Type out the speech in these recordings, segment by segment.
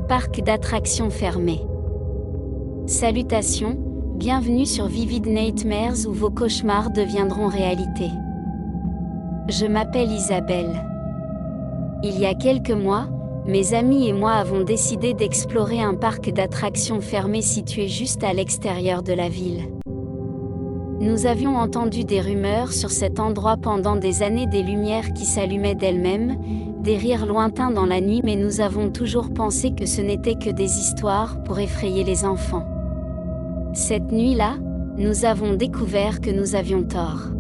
Parc d'attractions fermé. Salutations, bienvenue sur Vivid Nightmares où vos cauchemars deviendront réalité. Je m'appelle Isabelle. Il y a quelques mois, mes amis et moi avons décidé d'explorer un parc d'attractions fermé situé juste à l'extérieur de la ville. Nous avions entendu des rumeurs sur cet endroit pendant des années, des lumières qui s'allumaient d'elles-mêmes, des rires lointains dans la nuit, mais nous avons toujours pensé que ce n'était que des histoires pour effrayer les enfants. Cette nuit-là, nous avons découvert que nous avions tort.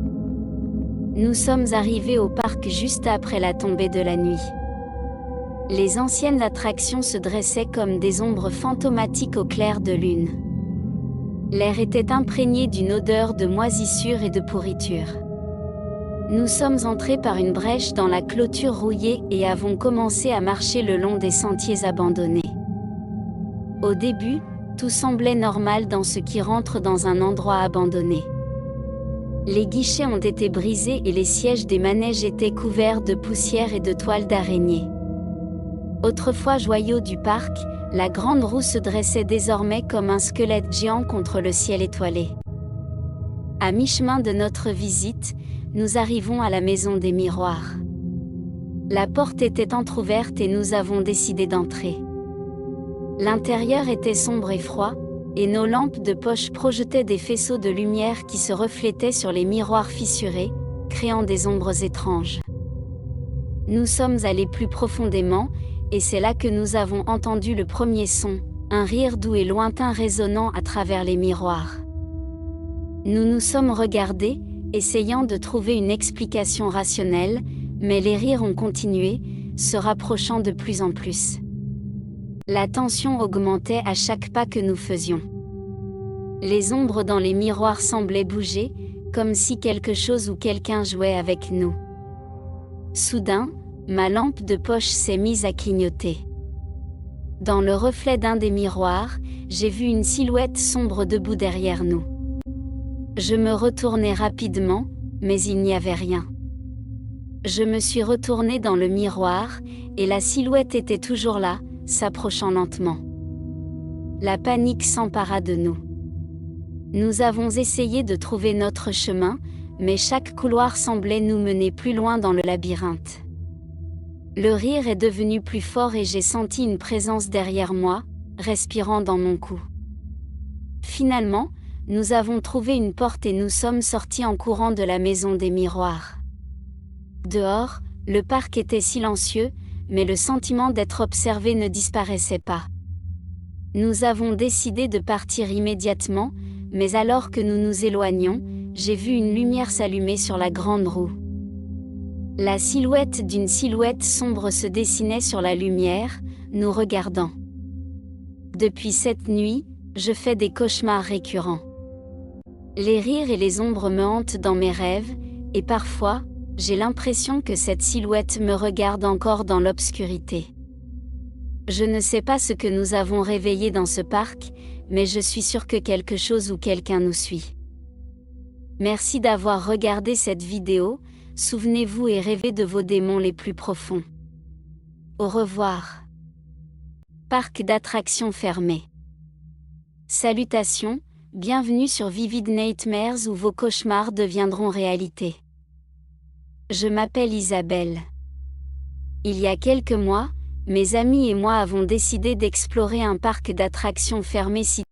Nous sommes arrivés au parc juste après la tombée de la nuit. Les anciennes attractions se dressaient comme des ombres fantomatiques au clair de lune. L'air était imprégné d'une odeur de moisissure et de pourriture. Nous sommes entrés par une brèche dans la clôture rouillée et avons commencé à marcher le long des sentiers abandonnés. Au début, tout semblait normal dans ce qui rentre dans un endroit abandonné. Les guichets ont été brisés et les sièges des manèges étaient couverts de poussière et de toiles d'araignée. Autrefois joyau du parc, la grande roue se dressait désormais comme un squelette géant contre le ciel étoilé. À mi-chemin de notre visite, nous arrivons à la maison des miroirs. La porte était entr'ouverte et nous avons décidé d'entrer. L'intérieur était sombre et froid, et nos lampes de poche projetaient des faisceaux de lumière qui se reflétaient sur les miroirs fissurés, créant des ombres étranges. Nous sommes allés plus profondément, et c'est là que nous avons entendu le premier son, un rire doux et lointain résonnant à travers les miroirs. Nous nous sommes regardés, essayant de trouver une explication rationnelle, mais les rires ont continué, se rapprochant de plus en plus. La tension augmentait à chaque pas que nous faisions. Les ombres dans les miroirs semblaient bouger, comme si quelque chose ou quelqu'un jouait avec nous. Soudain, ma lampe de poche s'est mise à clignoter. Dans le reflet d'un des miroirs, j'ai vu une silhouette sombre debout derrière nous. Je me retournai rapidement, mais il n'y avait rien. Je me suis retournée dans le miroir, et la silhouette était toujours là, s'approchant lentement. La panique s'empara de nous. Nous avons essayé de trouver notre chemin, mais chaque couloir semblait nous mener plus loin dans le labyrinthe. Le rire est devenu plus fort et j'ai senti une présence derrière moi, respirant dans mon cou. Finalement, nous avons trouvé une porte et nous sommes sortis en courant de la maison des miroirs. Dehors, le parc était silencieux, mais le sentiment d'être observé ne disparaissait pas. Nous avons décidé de partir immédiatement, mais alors que nous nous éloignions, j'ai vu une lumière s'allumer sur la grande roue. La silhouette d'une silhouette sombre se dessinait sur la lumière, nous regardant. Depuis cette nuit, je fais des cauchemars récurrents. Les rires et les ombres me hantent dans mes rêves, et parfois, j'ai l'impression que cette silhouette me regarde encore dans l'obscurité. Je ne sais pas ce que nous avons réveillé dans ce parc, mais je suis sûre que quelque chose ou quelqu'un nous suit. Merci d'avoir regardé cette vidéo, souvenez-vous et rêvez de vos démons les plus profonds. Au revoir. Parc d'attractions fermé. Salutations, bienvenue sur Vivid Nightmares où vos cauchemars deviendront réalité. Je m'appelle Isabelle. Il y a quelques mois, mes amis et moi avons décidé d'explorer un parc d'attractions fermé situé